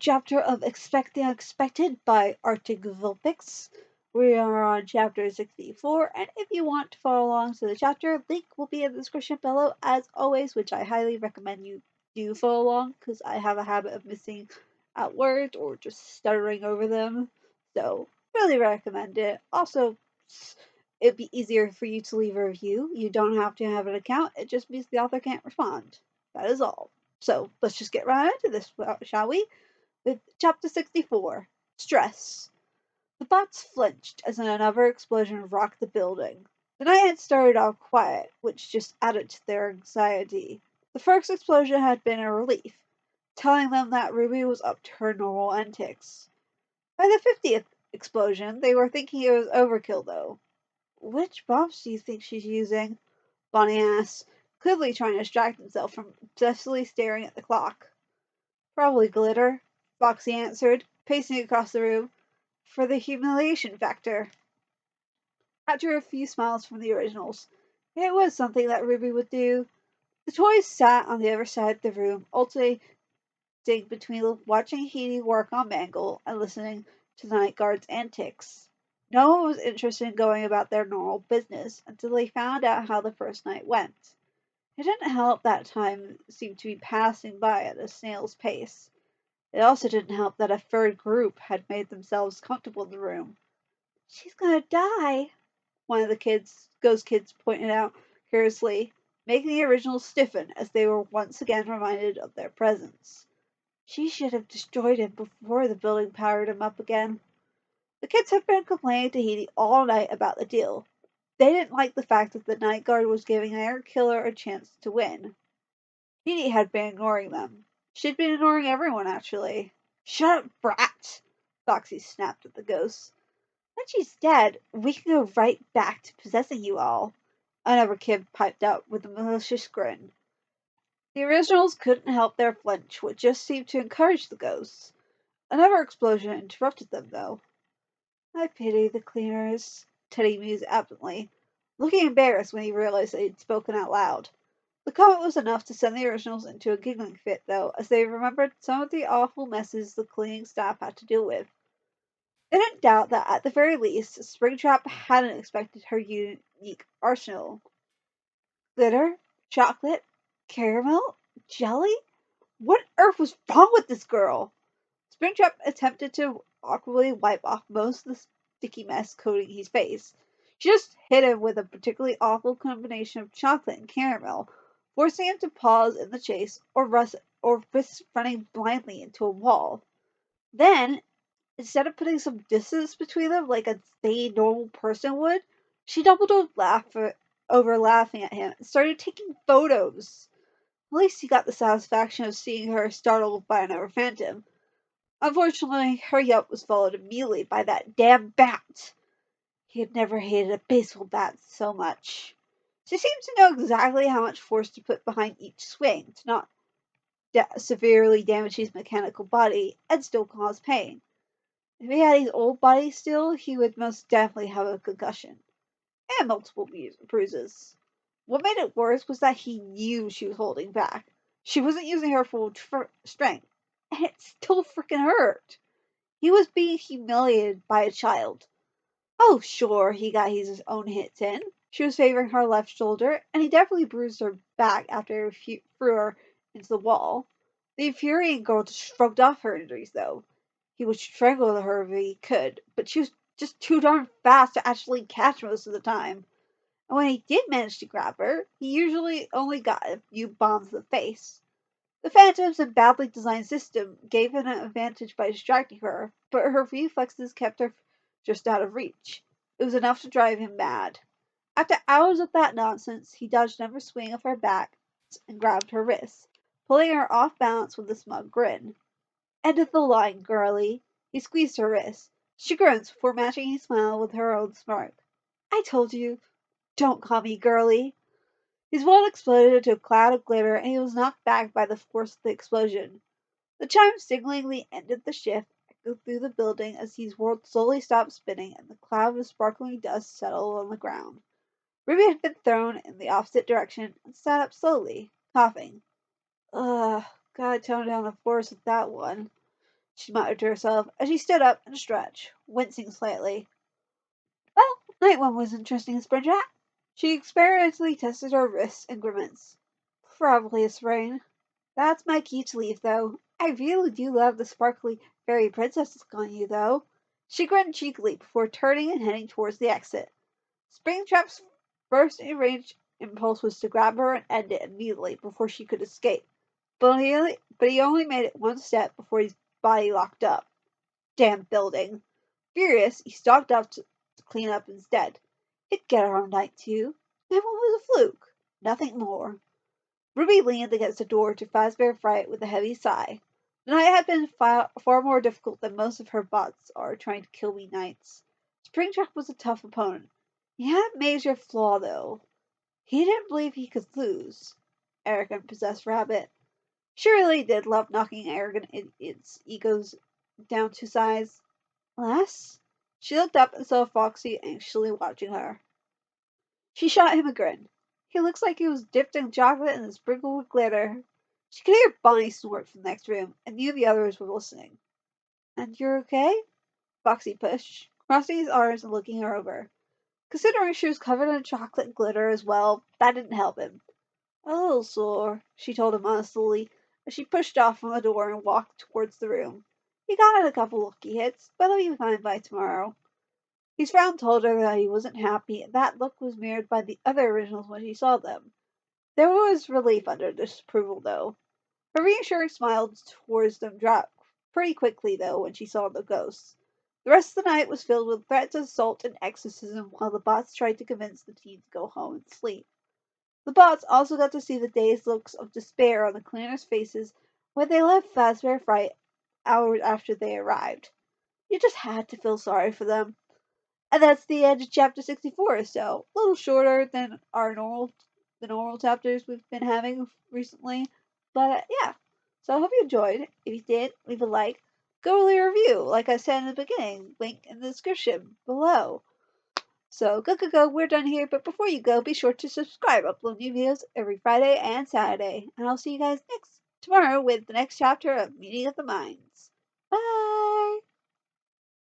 chapter of Expect the Unexpected by Arctic Vulpix. We are on chapter 64, and if you want to follow along to the chapter, link will be in the description below as always, which I highly recommend you do follow along because I have a habit of missing out words or just stuttering over them. So, really recommend it. Also, it'd be easier for you to leave a review. You don't have to have an account, it just means the author can't respond. That is all. So, let's just get right into this, shall we? With Chapter 64 Stress. The bots flinched as another explosion rocked the building. The night had started off quiet, which just added to their anxiety. The first explosion had been a relief, telling them that Ruby was up to her normal antics. By the 50th explosion, they were thinking it was overkill, though. Which bombs do you think she's using? Bonnie asked, clearly trying to distract himself from obsessively staring at the clock. Probably glitter, Foxy answered, pacing across the room, for the humiliation factor. After a few smiles from the originals, it was something that Ruby would do. The toys sat on the other side of the room, alternating between watching Heidi work on Mangle and listening to the night guard's antics. No one was interested in going about their normal business until they found out how the first night went. It didn't help that time seemed to be passing by at a snail's pace. It also didn't help that a third group had made themselves comfortable in the room. "She's gonna die," one of the ghost kids pointed out curiously, making the originals stiffen as they were once again reminded of their presence. She should have destroyed him before the building powered him up again. The kids had been complaining to Heidi all night about the deal. They didn't like the fact that the night guard was giving their killer a chance to win. Heidi had been ignoring them. She'd been ignoring everyone, actually. "Shut up, brat!" Foxy snapped at the ghosts. "When she's dead, we can go right back to possessing you all," another kid piped up with a malicious grin. The originals couldn't help their flinch, which just seemed to encourage the ghosts. Another explosion interrupted them, though. "I pity the cleaners," Teddy mused absently, looking embarrassed when he realized they had spoken out loud. The comment was enough to send the originals into a giggling fit, though, as they remembered some of the awful messes the cleaning staff had to deal with. They didn't doubt that at the very least, Springtrap hadn't expected her unique arsenal. Glitter? Chocolate? Caramel? Jelly? What on earth was wrong with this girl? Springtrap attempted to awkwardly wipe off most of the sticky mess coating his face. She just hit him with a particularly awful combination of chocolate and caramel, forcing him to pause in the chase or risk running blindly into a wall. Then, instead of putting some distance between them like a sane, normal person would, she doubled over laughing at him and started taking photos. At least he got the satisfaction of seeing her startled by another phantom. Unfortunately, her yelp was followed immediately by that damn bat. He had never hated a baseball bat so much. She seemed to know exactly how much force to put behind each swing to not severely damage his mechanical body and still cause pain. If he had his old body still, he would most definitely have a concussion. And multiple bruises. What made it worse was that he knew she was holding back. She wasn't using her full strength. And it still freaking hurt. He was being humiliated by a child. Oh, sure, he got his own hits in. She was favoring her left shoulder, and he definitely bruised her back after he threw her into the wall. The infuriating girl just shrugged off her injuries, though. He would strangle her if he could, but she was just too darn fast to actually catch most of the time. And when he did manage to grab her, he usually only got a few bombs in the face. The Phantom's and badly designed system gave him an advantage by distracting her, but her reflexes kept her just out of reach. It was enough to drive him mad. After hours of that nonsense, he dodged every swing of her back and grabbed her wrists, pulling her off balance with a smug grin. "End of the line, girlie." He squeezed her wrist. She grunts before matching his smile with her own smirk. "I told you, don't call me girlie." His world exploded into a cloud of glitter, and he was knocked back by the force of the explosion. The chime signalingly ended the shift echoed through the building as his world slowly stopped spinning and the cloud of sparkling dust settled on the ground. Ruby had been thrown in the opposite direction and sat up slowly, coughing. "Ugh, gotta tone down the force with that one." she muttered to herself as she stood up and stretched, wincing slightly. Well, night one was interesting, Springtrap. She experimentally tested her wrists and grimaced. Probably a sprain. That's my key to leave, though. I really do love the sparkly fairy princess look on you, though. She grinned cheekily before turning and heading towards the exit. Springtrap's first enraged impulse was to grab her and end it immediately before she could escape. But he only made it one step before his body locked up. Damn building. Furious, he stalked up to clean up instead. He'd get her on night two. That one was a fluke. Nothing more. Ruby leaned against the door to Fazbear Fright with a heavy sigh. The night had been far more difficult than most of her bots are trying to kill me nights. Springtrap was a tough opponent. He had a major flaw, though. He didn't believe he could lose. Arrogant possessed rabbit. She really did love knocking arrogant idiots' egos down to size. Alas, she looked up and saw Foxy anxiously watching her. She shot him a grin. He looks like he was dipped in chocolate and sprinkled with glitter. She could hear Bonnie snort from the next room, and knew the others were listening. And you're okay? Foxy pushed, crossing his arms and looking her over. Considering she was covered in chocolate and glitter as well, that didn't help him. A little sore, she told him honestly, as she pushed off from the door and walked towards the room. He got in a couple lucky hits, but he'll be fine by tomorrow. His frown told her that he wasn't happy, and that look was mirrored by the other originals when she saw them. There was relief under disapproval, though. Her reassuring smile towards them dropped pretty quickly, though, when she saw the ghosts. The rest of the night was filled with threats of assault and exorcism while the bots tried to convince the teens to go home and sleep. The bots also got to see the dazed looks of despair on the cleaners' faces when they left Fazbear Fright hours after they arrived. You just had to feel sorry for them. And that's the end of chapter 64 or so. A little shorter than the normal chapters we've been having recently. But yeah. So I hope you enjoyed. If you did, leave a like. Go leave a review, like I said in the beginning. Link in the description below. So go, we're done here, but before you go, be sure to subscribe. Upload new videos every Friday and Saturday. And I'll see you guys tomorrow with the next chapter of Meeting of the Minds. Bye!